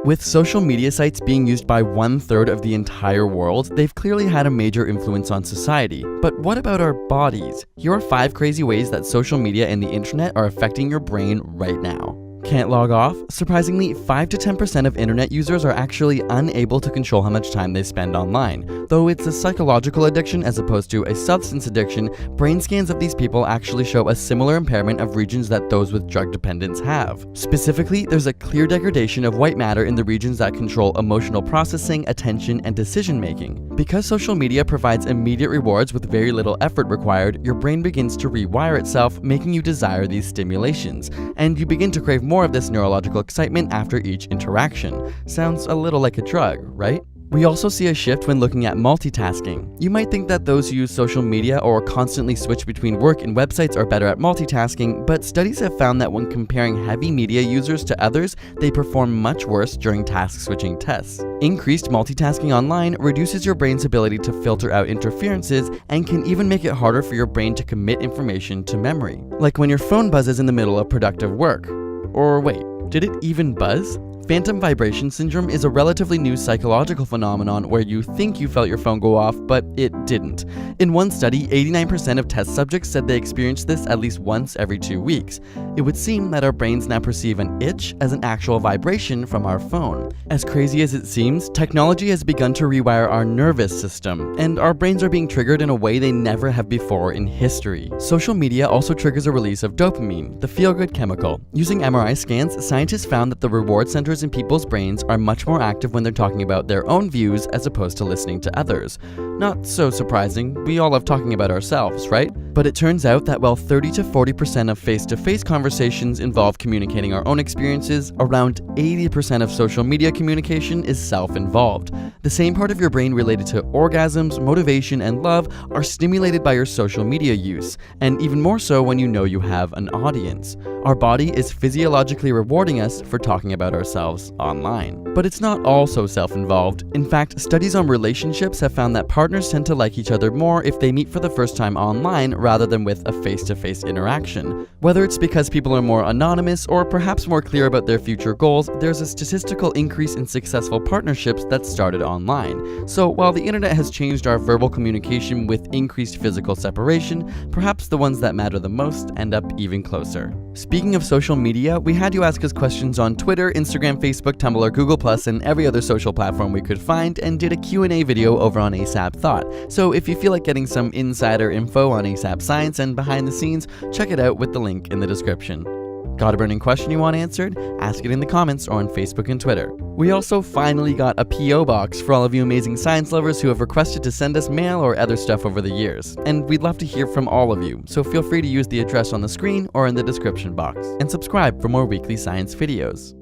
With social media sites being used by 1/3 of the entire world, they've clearly had a major influence on society. But what about our bodies? Here are 5 crazy ways that social media and the internet are affecting your brain right now. Can't log off? Surprisingly, 5 to 10% of internet users are actually unable to control how much time they spend online. Though it's a psychological addiction as opposed to a substance addiction, brain scans of these people actually show a similar impairment of regions that those with drug dependence have. Specifically, there's a clear degradation of white matter in the regions that control emotional processing, attention, and decision-making. Because social media provides immediate rewards with very little effort required, your brain begins to rewire itself, making you desire these stimulations, and you begin to crave more of this neurological excitement after each interaction. Sounds a little like a drug, right? We also see a shift when looking at multitasking. You might think that those who use social media or constantly switch between work and websites are better at multitasking, but studies have found that when comparing heavy media users to others, they perform much worse during task switching tests. Increased multitasking online reduces your brain's ability to filter out interferences and can even make it harder for your brain to commit information to memory. Like when your phone buzzes in the middle of productive work. Or wait, did it even buzz? Phantom vibration syndrome is a relatively new psychological phenomenon where you think you felt your phone go off, but it didn't. In one study, 89% of test subjects said they experienced this at least once every 2 weeks. It would seem that our brains now perceive an itch as an actual vibration from our phone. As crazy as it seems, technology has begun to rewire our nervous system, and our brains are being triggered in a way they never have before in history. Social media also triggers a release of dopamine, the feel-good chemical. Using MRI scans, scientists found that the reward centers in people's brains are much more active when they're talking about their own views as opposed to listening to others. Not so surprising, we all love talking about ourselves, right? But it turns out that while 30 to 40% of face-to-face conversations involve communicating our own experiences, around 80% of social media communication is self-involved. The same part of your brain related to orgasms, motivation, and love are stimulated by your social media use, and even more so when you know you have an audience. Our body is physiologically rewarding us for talking about ourselves online. But it's not all so self-involved. In fact, studies on relationships have found that partners tend to like each other more if they meet for the first time online rather than with a face-to-face interaction. Whether it's because people are more anonymous or perhaps more clear about their future goals, there's a statistical increase in successful partnerships that started online. So while the internet has changed our verbal communication with increased physical separation, perhaps the ones that matter the most end up even closer. Speaking of social media, we had you ask us questions on Twitter, Instagram, Facebook, Tumblr, Google+, and every other social platform we could find, and did a Q&A video over on ASAP Thought. So if you feel like getting some insider info on ASAP Science and behind the scenes, check it out with the link in the description. Got a burning question you want answered? Ask it in the comments or on Facebook and Twitter. We also finally got a P.O. box for all of you amazing science lovers who have requested to send us mail or other stuff over the years. And we'd love to hear from all of you, so feel free to use the address on the screen or in the description box. And subscribe for more weekly science videos.